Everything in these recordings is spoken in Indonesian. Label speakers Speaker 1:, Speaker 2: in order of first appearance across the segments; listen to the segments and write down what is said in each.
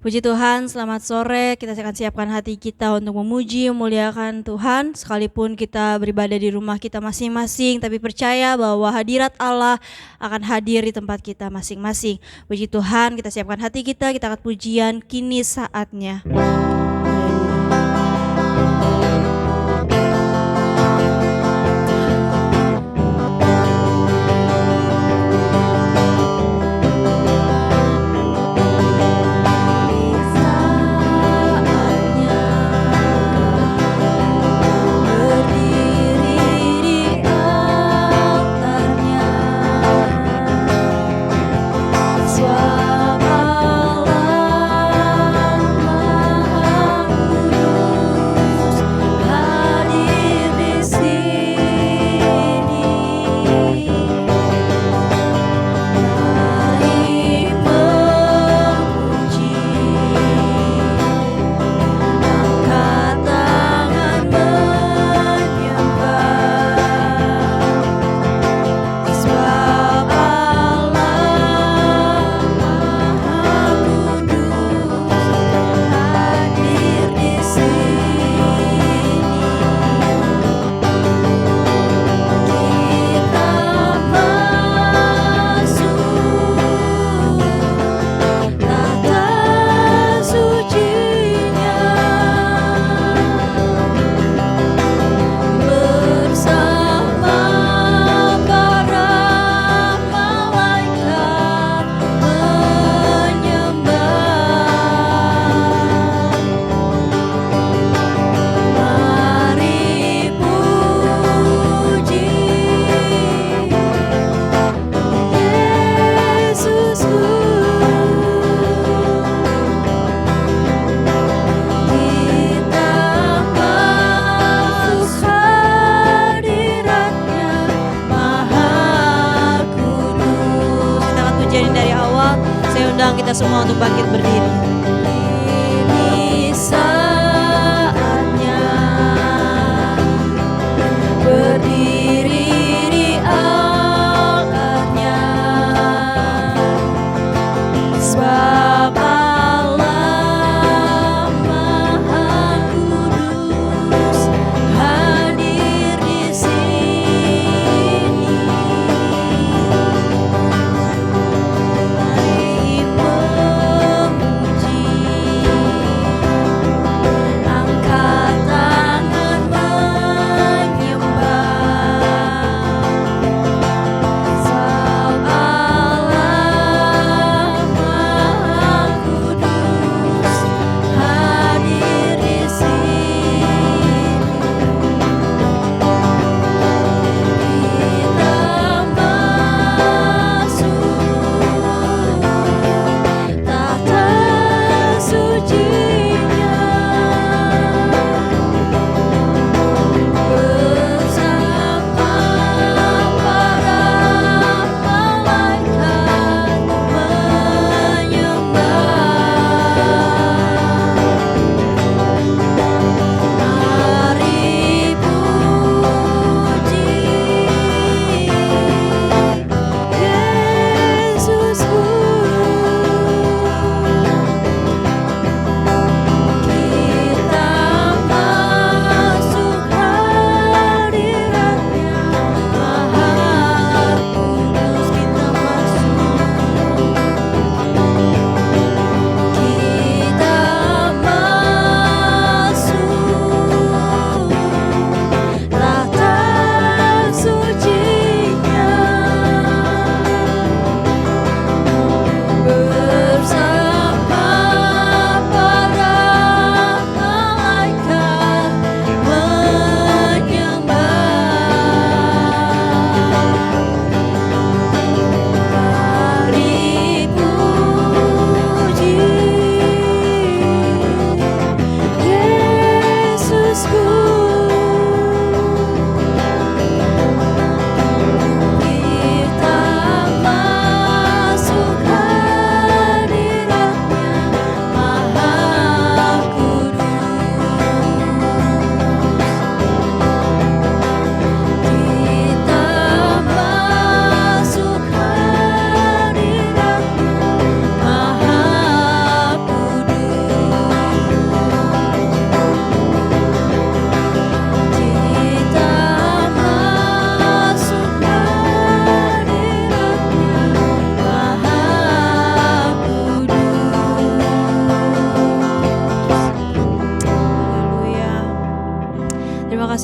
Speaker 1: Puji Tuhan, selamat sore. Kita akan siapkan hati kita untuk memuji, memuliakan Tuhan. Sekalipun kita beribadah di rumah kita masing-masing, tapi percaya bahwa hadirat Allah akan hadir di tempat kita masing-masing. Puji Tuhan, kita siapkan hati kita akan pujian kini saatnya. Kita semua untuk bangkit berdiri. Ini saatnya berdiri di altarnya, sebab Allah Maha Kudus hadir di sini.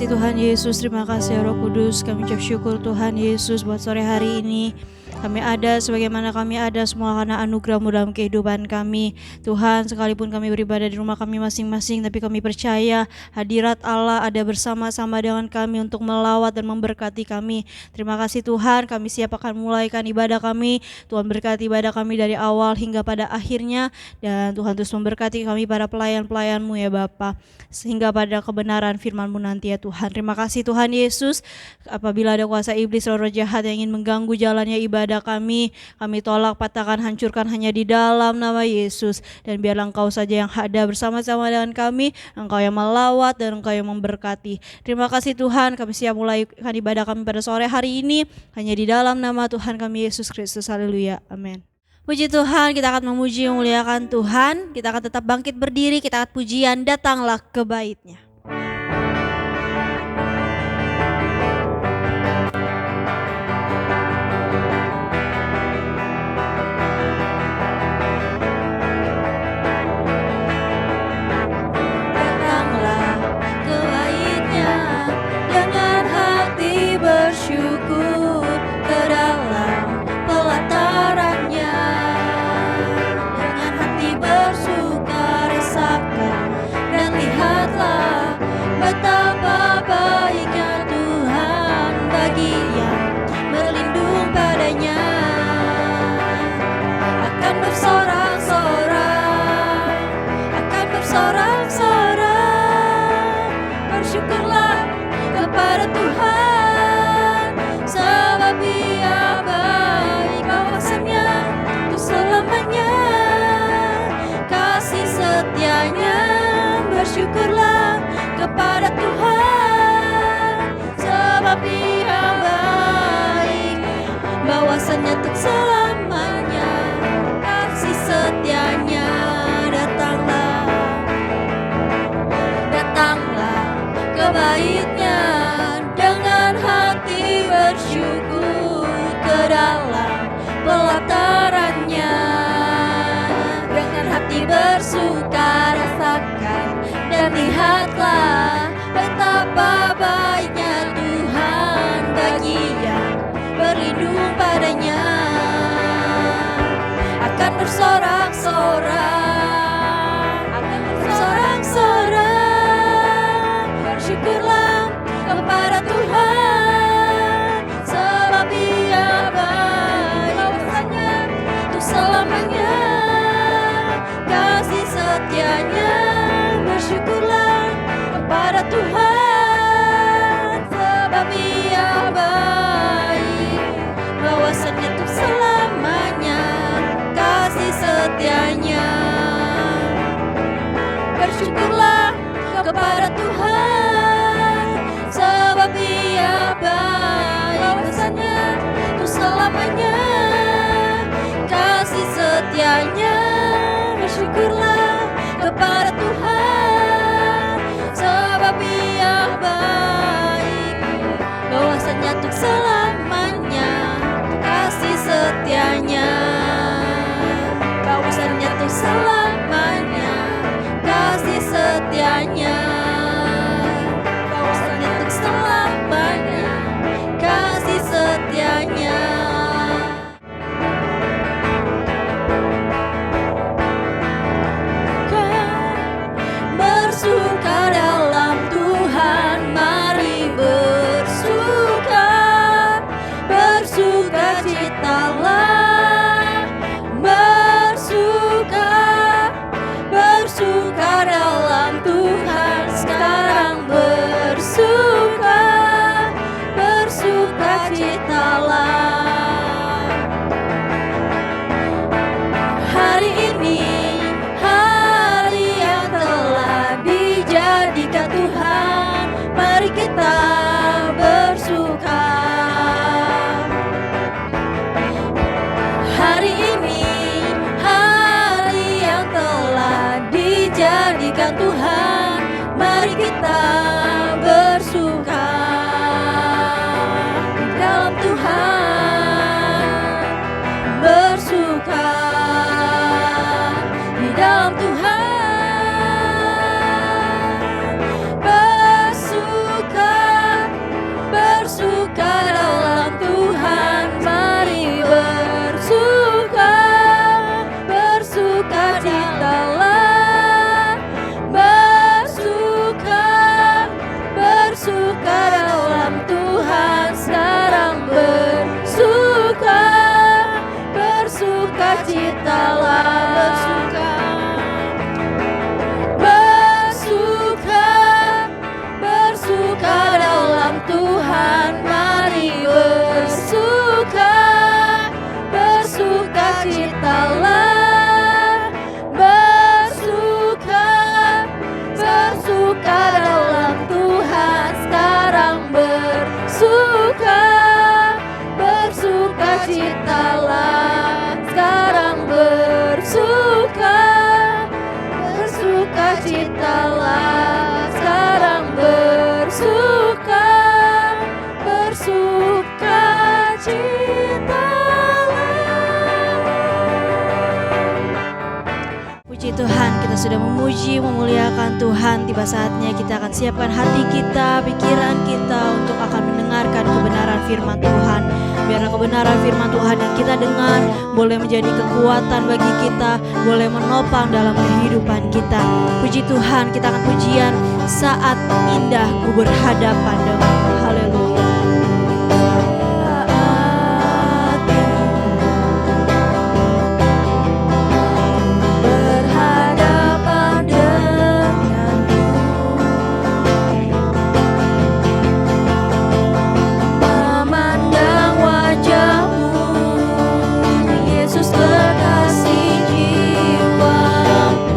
Speaker 1: kasih Tuhan Yesus, terima kasih Roh Kudus. Kami ucap syukur Tuhan Yesus buat sore hari ini. Kami ada sebagaimana kami ada semua karena anugerah-Mu dalam kehidupan kami. Tuhan, sekalipun kami beribadah di rumah kami masing-masing, tapi kami percaya hadirat Allah ada bersama-sama dengan kami untuk melawat dan memberkati kami. Terima kasih Tuhan, kami siap akan mulaikan ibadah kami. Tuhan berkati ibadah kami dari awal hingga pada akhirnya. Dan Tuhan terus memberkati kami para pelayan-pelayan-Mu ya Bapa, sehingga pada kebenaran firman-Mu nanti ya Tuhan. Terima kasih Tuhan Yesus, apabila ada kuasa iblis, roh jahat yang ingin mengganggu jalannya ibadah kami tolak, patahkan, hancurkan hanya di dalam nama Yesus. Dan biarlah Engkau saja yang ada bersama-sama dengan kami, Engkau yang melawat dan Engkau yang memberkati. Terima kasih Tuhan, kami siap mulaikan ibadah kami pada sore hari ini hanya di dalam nama Tuhan kami Yesus Kristus. Haleluya, amin. Puji Tuhan, kita akan memuji memuliakan Tuhan. Kita akan tetap bangkit berdiri, kita akan pujian Datanglah ke Bait-Nya.
Speaker 2: Bersyukur ke dalam pelatarannya, dengan hati bersuka rasakan dan lihatlah betapa baiknya Tuhan bagi yang berlindung padanya. Akan bersorak-sorak, akan bersorak-sorak, bersyukurlah kepada Tuhan. Sebab Ia baik, kawasannya untuk selamanya, kasih setianya. Bersyukurlah kepada Tuhan, sebab Ia baik, bawasannya untuk selamanya, kasih setianya. Datanglah, datanglah ke Bait-Nya dengan hati bersyukur ke dalam pelatarannya, dengan hati bersuka rasakan dan lihatlah betapa baiknya Tuhan bagi yang berlindung padanya. Akan bersorak-sorak, akan bersorak-sorak, bersyukurlah kepada Tuhan, sebab Ia baik, bawasannya untuk selamanya, kasih setianya. Bersyukurlah kepada Tuhan, sebab Ia baik, bawasannya untuk selamanya, kasih setianya. Bersyukurlah kepada Tuhan, sebab Ia baik, bawasannya untuk selamanya, kasih setianya. Bersyukurlah kepada Tuhan, sebab Ia baik, bawasannya untuk selamanya, kasih setianya. Bawasannya untuk selamanya, kasih setianya. Bawasannya untuk selamanya, kasih setianya. bersukacitalah, sekarang bersukacitalah, sekarang bersukacitalah.
Speaker 1: Puji Tuhan, kita sudah memuji, memuliakan Tuhan. Tiba saatnya kita akan siapkan hati kita, pikiran kita untuk akan mendengarkan kebenaran firman Tuhan. Biarlah kebenaran firman Tuhan yang kita dengar boleh menjadi kekuatan bagi kita, boleh menopang dalam kehidupan kita. Puji Tuhan, kita akan pujian saat indah ku berhadapan denganmu. Haleluya.
Speaker 2: Berhadapan denganmu, memandang wajahmu, Yesus kekasih jiwaku.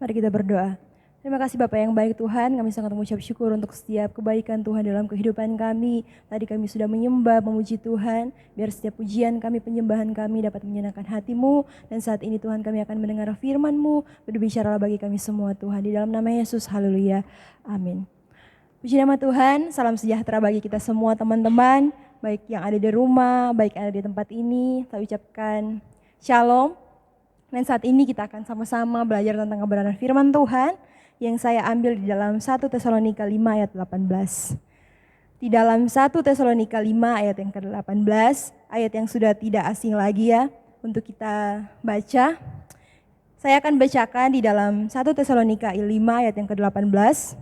Speaker 3: Mari kita berdoa. Terima kasih Bapak yang baik Tuhan, kami sangat mengucap syukur untuk setiap kebaikan Tuhan dalam kehidupan kami. Tadi kami sudah menyembah, memuji Tuhan, biar setiap pujian kami, penyembahan kami dapat menyenangkan hati-Mu. Dan saat ini Tuhan kami akan mendengar firman-Mu, berbicaralah bagi kami semua Tuhan. Di dalam nama Yesus, haleluya, amin. Puji nama Tuhan, salam sejahtera bagi kita semua teman-teman, baik yang ada di rumah, baik yang ada di tempat ini. Saya ucapkan shalom. Dan saat ini kita akan sama-sama belajar tentang kebenaran firman Tuhan yang saya ambil di dalam 1 Tesalonika 5 ayat 18. Di dalam 1 Tesalonika 5 ayat yang ke-18, ayat yang sudah tidak asing lagi ya untuk kita baca. Saya akan bacakan di dalam 1 Tesalonika 5 ayat yang ke-18.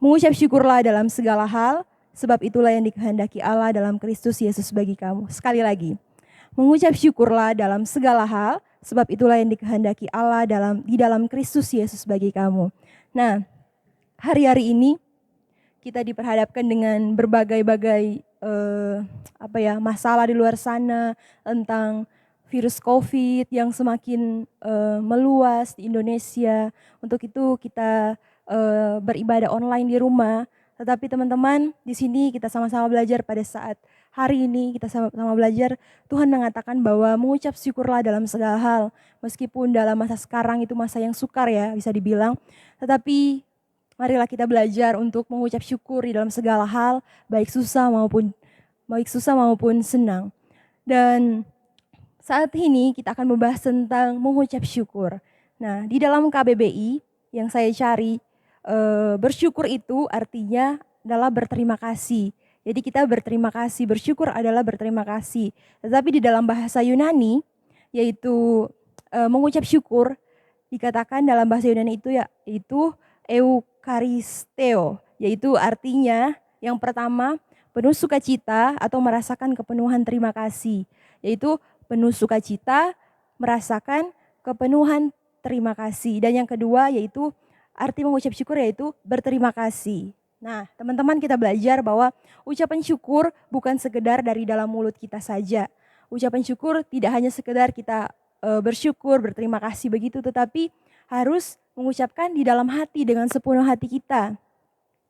Speaker 3: Mengucap syukurlah dalam segala hal, sebab itulah yang dikehendaki Allah dalam Kristus Yesus bagi kamu. Sekali lagi, mengucap syukurlah dalam segala hal, sebab itulah yang dikehendaki Allah di dalam Kristus Yesus bagi kamu. Nah, hari-hari ini kita diperhadapkan dengan berbagai-bagai masalah di luar sana tentang virus COVID yang semakin meluas di Indonesia. Untuk itu kita beribadah online di rumah. Tetapi teman-teman, di sini kita sama-sama belajar pada saat hari ini kita sama-sama belajar, Tuhan mengatakan bahwa mengucap syukurlah dalam segala hal. Meskipun dalam masa sekarang itu masa yang sukar ya, bisa dibilang. Tetapi marilah kita belajar untuk mengucap syukur di dalam segala hal, baik susah maupun senang. Dan saat ini kita akan membahas tentang mengucap syukur. Nah, di dalam KBBI yang saya cari, bersyukur itu artinya adalah berterima kasih. Jadi kita berterima kasih, bersyukur adalah berterima kasih. Tetapi di dalam bahasa Yunani, yaitu mengucap syukur, dikatakan dalam bahasa Yunani itu yaitu eukaristeo, yaitu artinya yang pertama penuh sukacita atau merasakan kepenuhan terima kasih, yaitu penuh sukacita, merasakan kepenuhan terima kasih. Dan yang kedua yaitu arti mengucap syukur yaitu berterima kasih. Nah, teman-teman kita belajar bahwa ucapan syukur bukan sekedar dari dalam mulut kita saja. Ucapan syukur tidak hanya sekedar kita bersyukur, berterima kasih begitu, tetapi harus mengucapkan di dalam hati dengan sepenuh hati kita.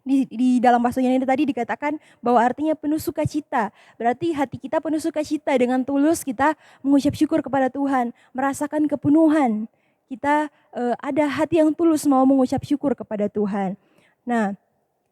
Speaker 3: Di dalam bahasa Yunani tadi dikatakan bahwa artinya penuh sukacita. Berarti hati kita penuh sukacita, dengan tulus kita mengucap syukur kepada Tuhan, merasakan kepenuhan. Kita ada hati yang tulus mau mengucap syukur kepada Tuhan. Nah,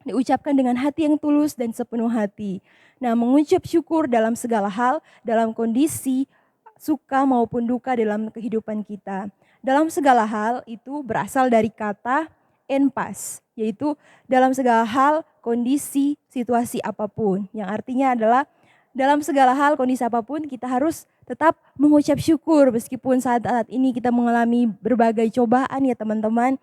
Speaker 3: diucapkan dengan hati yang tulus dan sepenuh hati. Nah, mengucap syukur dalam segala hal, dalam kondisi suka maupun duka dalam kehidupan kita. Dalam segala hal itu berasal dari kata enpas, yaitu dalam segala hal, kondisi, situasi apapun. Yang artinya adalah dalam segala hal, kondisi apapun kita harus tetap mengucap syukur meskipun saat ini kita mengalami berbagai cobaan ya teman-teman.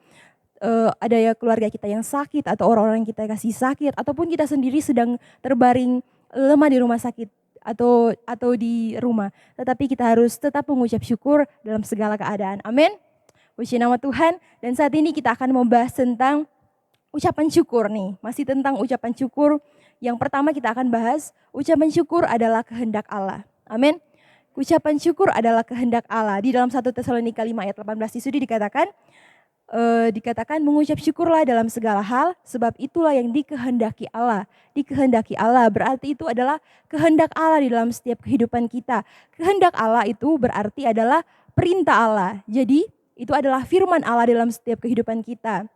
Speaker 3: Ada ya keluarga kita yang sakit atau orang-orang yang kita kasih sakit, ataupun kita sendiri sedang terbaring lemah di rumah sakit atau di rumah. Tetapi kita harus tetap mengucap syukur dalam segala keadaan. Amin. Puji nama Tuhan. Dan saat ini kita akan membahas tentang ucapan syukur nih. Masih tentang ucapan syukur. Yang pertama kita akan bahas ucapan syukur adalah kehendak Allah. Amin. Ucapan syukur adalah kehendak Allah. Di dalam 1 Tesalonika 5 ayat 18 di sini dikatakan mengucap syukurlah dalam segala hal, sebab itulah yang dikehendaki Allah. Dikehendaki Allah berarti itu adalah kehendak Allah di dalam setiap kehidupan kita. Kehendak Allah itu berarti adalah perintah Allah. Jadi itu adalah firman Allah dalam setiap kehidupan kita.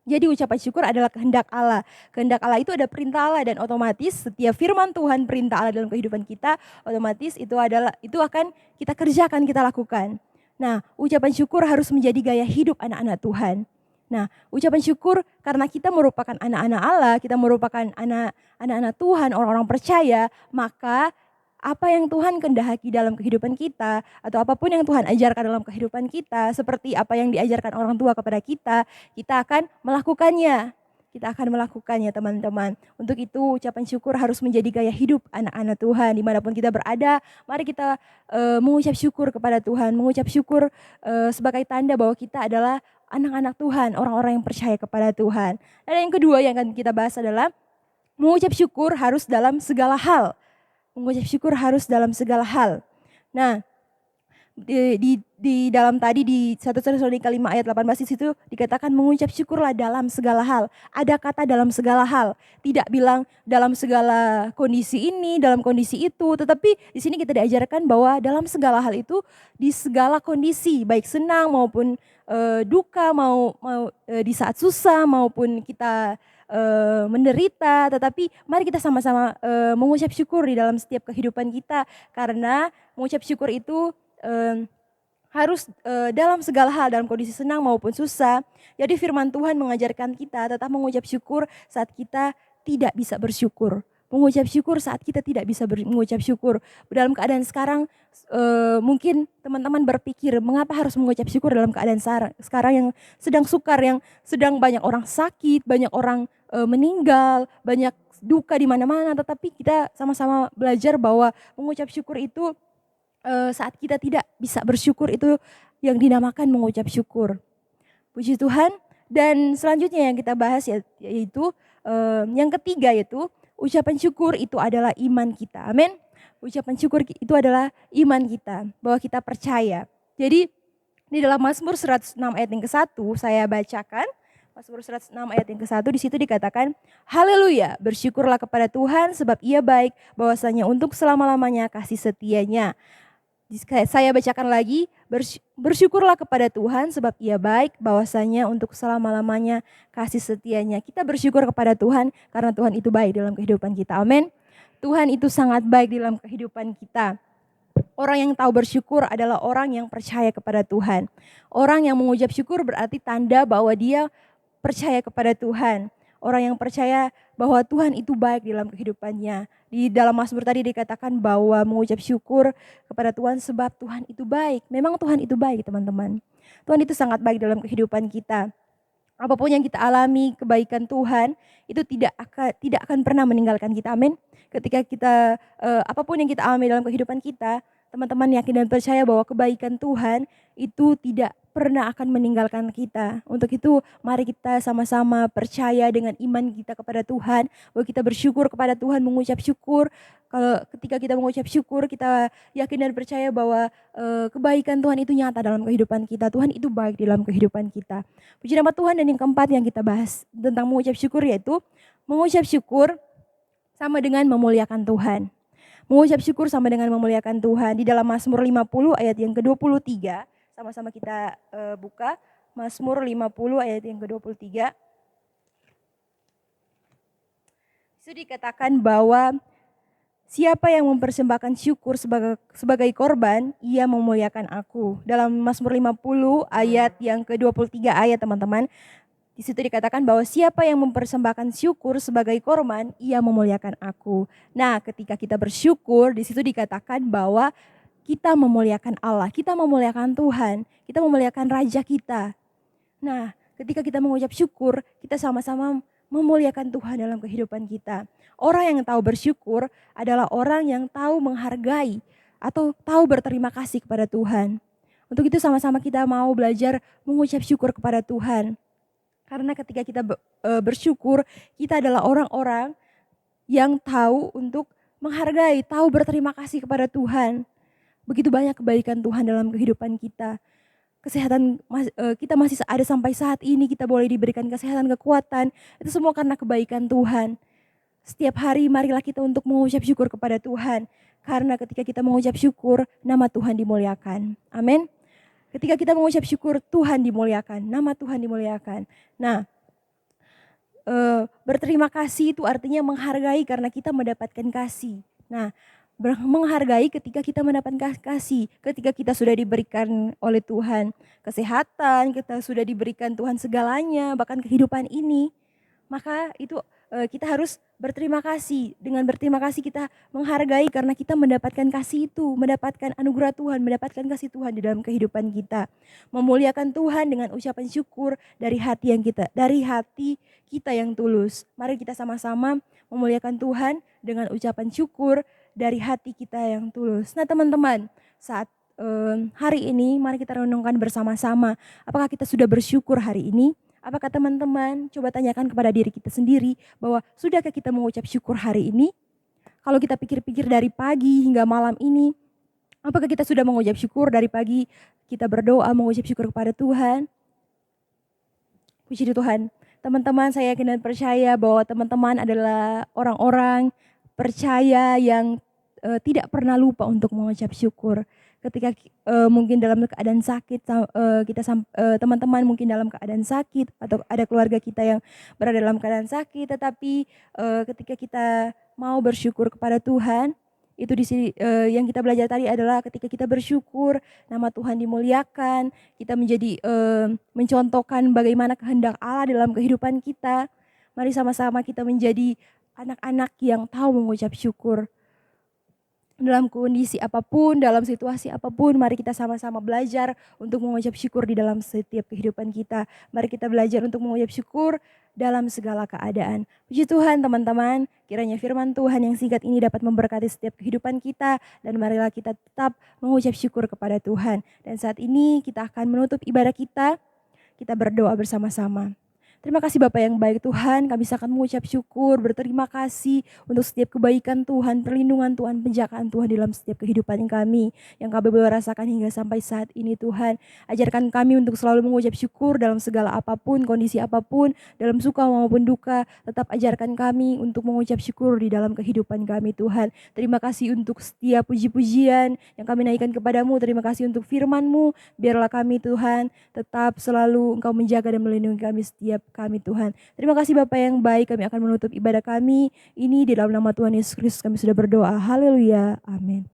Speaker 3: Jadi ucapan syukur adalah kehendak Allah. Kehendak Allah itu ada perintah Allah, dan otomatis setiap firman Tuhan, perintah Allah dalam kehidupan kita, otomatis itu akan kita kerjakan, kita lakukan. Nah, ucapan syukur harus menjadi gaya hidup anak-anak Tuhan. Nah, ucapan syukur karena kita merupakan anak-anak Allah, kita merupakan anak-anak Tuhan, orang-orang percaya, maka apa yang Tuhan kehendaki dalam kehidupan kita, atau apapun yang Tuhan ajarkan dalam kehidupan kita, seperti apa yang diajarkan orang tua kepada kita akan melakukannya. Kita akan melakukannya teman-teman. Untuk itu ucapan syukur harus menjadi gaya hidup anak-anak Tuhan. Dimanapun kita berada, mari kita mengucap syukur kepada Tuhan. Mengucap syukur sebagai tanda bahwa kita adalah anak-anak Tuhan, orang-orang yang percaya kepada Tuhan. Dan yang kedua yang akan kita bahas adalah mengucap syukur harus dalam segala hal. Mengucap syukur harus dalam segala hal. Nah, Di dalam tadi di 1 Tesalonika 5 ayat 18 di situ dikatakan mengucap syukurlah dalam segala hal. Ada kata dalam segala hal. Tidak bilang dalam segala kondisi ini, dalam kondisi itu, tetapi di sini kita diajarkan bahwa dalam segala hal itu di segala kondisi, baik senang maupun duka, mau di saat susah maupun kita menderita, tetapi mari kita sama-sama mengucap syukur di dalam setiap kehidupan kita, karena mengucap syukur itu harus dalam segala hal, dalam kondisi senang maupun susah. Jadi firman Tuhan mengajarkan kita tetap mengucap syukur saat kita tidak bisa bersyukur. Mengucap syukur saat kita tidak bisa mengucap syukur. Dalam keadaan sekarang mungkin teman-teman berpikir mengapa harus mengucap syukur dalam keadaan sekarang yang sedang sukar, yang sedang banyak orang sakit, banyak orang meninggal, banyak duka di mana-mana. Tetapi kita sama-sama belajar bahwa mengucap syukur itu saat kita tidak bisa bersyukur itu yang dinamakan mengucap syukur. Puji Tuhan. Dan selanjutnya yang kita bahas yaitu yang ketiga, yaitu ucapan syukur itu adalah iman kita. Amin. Ucapan syukur itu adalah iman kita, bahwa kita percaya. Jadi di dalam Mazmur 106 ayat yang ke-1 saya bacakan. Mazmur 106 ayat yang ke-1 di situ dikatakan, haleluya, bersyukurlah kepada Tuhan sebab Ia baik, bahwasanya untuk selama-lamanya kasih setianya. Saya bacakan lagi, bersyukurlah kepada Tuhan sebab Ia baik, bahwasanya untuk selama-lamanya kasih setianya. Kita bersyukur kepada Tuhan karena Tuhan itu baik dalam kehidupan kita. Amin. Tuhan itu sangat baik dalam kehidupan kita. Orang yang tahu bersyukur adalah orang yang percaya kepada Tuhan. Orang yang mengucap syukur berarti tanda bahwa dia percaya kepada Tuhan. Orang yang percaya bahwa Tuhan itu baik dalam kehidupannya. Di dalam Mazmur tadi dikatakan bahwa mengucap syukur kepada Tuhan sebab Tuhan itu baik. Memang Tuhan itu baik, teman-teman. Tuhan itu sangat baik dalam kehidupan kita. Apapun yang kita alami, kebaikan Tuhan itu tidak akan pernah meninggalkan kita. Amin. Ketika kita apapun yang kita alami dalam kehidupan kita, teman-teman yakin dan percaya bahwa kebaikan Tuhan itu tidak pernah akan meninggalkan kita. Untuk itu mari kita sama-sama percaya dengan iman kita kepada Tuhan, bahwa kita bersyukur kepada Tuhan, mengucap syukur. Kalau ketika kita mengucap syukur, kita yakin dan percaya bahwa kebaikan Tuhan itu nyata dalam kehidupan kita. Tuhan itu baik dalam kehidupan kita. Puji nama Tuhan. Dan yang keempat yang kita bahas tentang mengucap syukur, yaitu mengucap syukur sama dengan memuliakan Tuhan. Mengucap syukur sama dengan memuliakan Tuhan. Di dalam Mazmur 50 ayat yang ke-23, sama-sama kita buka. Mazmur 50 ayat yang ke-23. Itu dikatakan bahwa siapa yang mempersembahkan syukur sebagai korban, ia memuliakan aku. Dalam Mazmur 50 ayat yang ke-23 ayat, teman-teman. Di situ dikatakan bahwa siapa yang mempersembahkan syukur sebagai korban, ia memuliakan aku. Nah, ketika kita bersyukur, di situ dikatakan bahwa kita memuliakan Allah, kita memuliakan Tuhan, kita memuliakan Raja kita. Nah, ketika kita mengucap syukur, kita sama-sama memuliakan Tuhan dalam kehidupan kita. Orang yang tahu bersyukur adalah orang yang tahu menghargai atau tahu berterima kasih kepada Tuhan. Untuk itu sama-sama kita mau belajar mengucap syukur kepada Tuhan. Karena ketika kita bersyukur, kita adalah orang-orang yang tahu untuk menghargai, tahu berterima kasih kepada Tuhan. Begitu banyak kebaikan Tuhan dalam kehidupan kita. Kesehatan kita masih ada sampai saat ini, kita boleh diberikan kesehatan, kekuatan. Itu semua karena kebaikan Tuhan. Setiap hari marilah kita untuk mengucap syukur kepada Tuhan. Karena ketika kita mengucap syukur, nama Tuhan dimuliakan. Amin. Ketika kita mengucap syukur, Tuhan dimuliakan, nama Tuhan dimuliakan. Nah, berterima kasih itu artinya menghargai karena kita mendapatkan kasih. Nah, menghargai ketika kita mendapatkan kasih, ketika kita sudah diberikan oleh Tuhan kesehatan, kita sudah diberikan Tuhan segalanya, bahkan kehidupan ini, maka itu kita harus berterima kasih. Dengan berterima kasih kita menghargai karena kita mendapatkan kasih itu, mendapatkan anugerah Tuhan, mendapatkan kasih Tuhan di dalam kehidupan kita. Memuliakan Tuhan dengan ucapan syukur dari hati kita yang tulus. Mari kita sama-sama memuliakan Tuhan dengan ucapan syukur dari hati kita yang tulus. Nah, teman-teman, saat hari ini mari kita renungkan bersama-sama, apakah kita sudah bersyukur hari ini? Apakah teman-teman coba tanyakan kepada diri kita sendiri bahwa sudahkah kita mengucap syukur hari ini? Kalau kita pikir-pikir dari pagi hingga malam ini, Apakah kita sudah mengucap syukur dari pagi kita berdoa mengucap syukur kepada Tuhan? Puji Tuhan. Teman-teman, saya yakin dan percaya bahwa teman-teman adalah orang-orang percaya yang tidak pernah lupa untuk mengucap syukur. Ketika mungkin dalam keadaan sakit, teman-teman mungkin dalam keadaan sakit atau ada keluarga kita yang berada dalam keadaan sakit, tetapi ketika kita mau bersyukur kepada Tuhan, itu di sini yang kita belajar tadi adalah ketika kita bersyukur, nama Tuhan dimuliakan, kita menjadi mencontohkan bagaimana kehendak Allah dalam kehidupan kita. Mari sama-sama kita menjadi anak-anak yang tahu mengucap syukur. Dalam kondisi apapun, dalam situasi apapun, mari kita sama-sama belajar untuk mengucap syukur di dalam setiap kehidupan kita. Mari kita belajar untuk mengucap syukur dalam segala keadaan. Puji Tuhan teman-teman, kiranya firman Tuhan yang singkat ini dapat memberkati setiap kehidupan kita, dan marilah kita tetap mengucap syukur kepada Tuhan. Dan saat ini kita akan menutup ibadah kita berdoa bersama-sama. Terima kasih Bapak yang baik Tuhan, kami akan mengucap syukur, berterima kasih untuk setiap kebaikan Tuhan, perlindungan Tuhan, penjagaan Tuhan dalam setiap kehidupan kami yang kami boleh rasakan hingga sampai saat ini Tuhan. Ajarkan kami untuk selalu mengucap syukur dalam segala apapun, kondisi apapun, dalam suka maupun duka. Tetap ajarkan kami untuk mengucap syukur di dalam kehidupan kami Tuhan. Terima kasih untuk setiap puji-pujian yang kami naikkan kepadamu, terima kasih untuk firman-Mu. Biarlah kami Tuhan tetap selalu Engkau menjaga dan melindungi kami setiap kami Tuhan. Terima kasih Bapak yang baik, kami akan menutup ibadah kami ini di dalam nama Tuhan Yesus Kristus kami sudah berdoa. Haleluya. Amin.